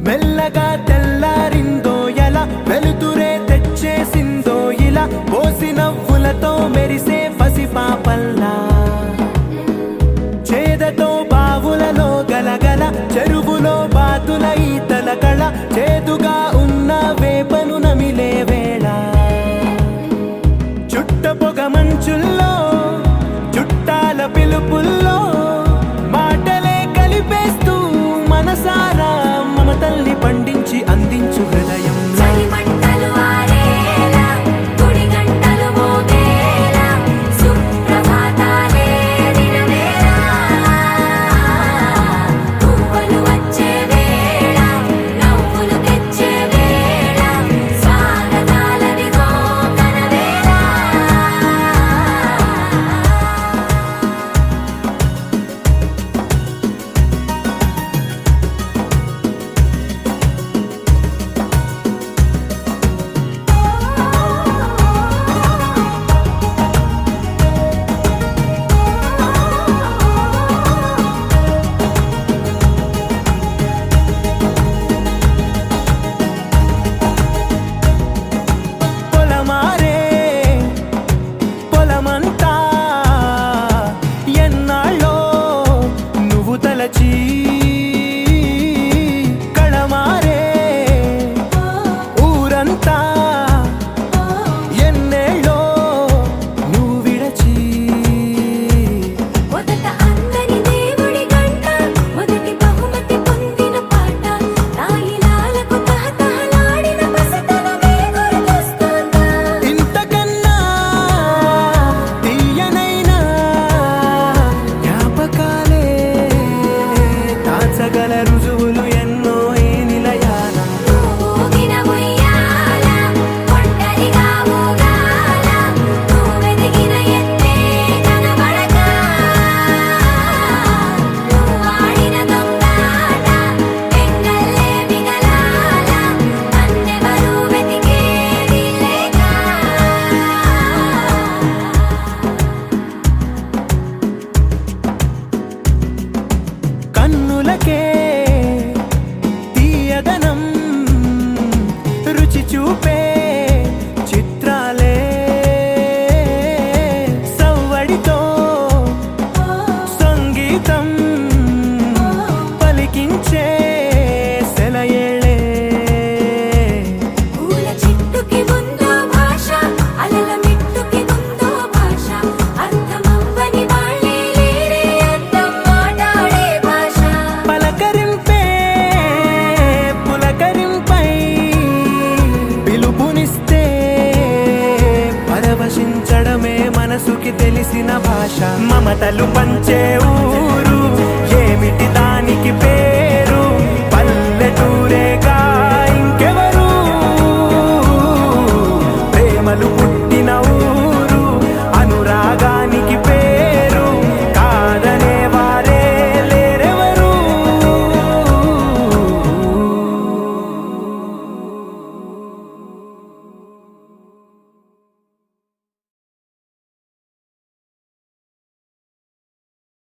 మెల్లగా తెల్లారిందో ఎలా వెలుతురే తెచ్చేసిందో ఇలా పోసి నవ్వులతో మెరిసే పసిపాపల్లా చేదతో బావులలో గలగల చెరువులో బాతుల ఈతల కళ చేదుగా ఉన్న వేపను నమిలే వేళ చుట్ట పొగ మంచుల్లో చుట్టాల పిలుపుల్లో మాటలే కలిపేస్తూ మనసారా మమతల్ని పండించి అందించు హృదయం కళమారే ఊరంతా ఎన్నేళ్ళో నువ్వు విడచి మొదట అందరి దేవుడి గంట మొదటి బహుమతి పొందిన పాట తాయిలాలకు తహతహలాడిన పసితనమే గుర్తొస్తుందా ఇంతకన్నా తీయనైనా జ్ఞాపకాలే దాచగల రుజువులు ఎన్నో ఈ నిలయాల ఊగిన ఉయ్యాల ఒంటరిగా ఊగాల నువ్వెదిగిన ఎత్తే కనబడక నువ్వాడిన దొంగాట ఎంగల్లే మిగలాల నన్నెవరూ వెతికేది లేక కన్నులకే తీయదనం రుచి చూపే చిత్రాలే సవ్వడితో సంగీతం పలికించే సెలయేళే పూల చెట్టుకి ఉందో భాష అలల మిట్టుకి ఉందో భాష అర్థమవ్వని వాళ్ళే లేరే అర్థం మాట్లాడే భాష పలకరింపే పులకరింపై పిలుపునిస్తే పరవశించడమే మనసుకి తెలిసిన భాష మమతలు పంచే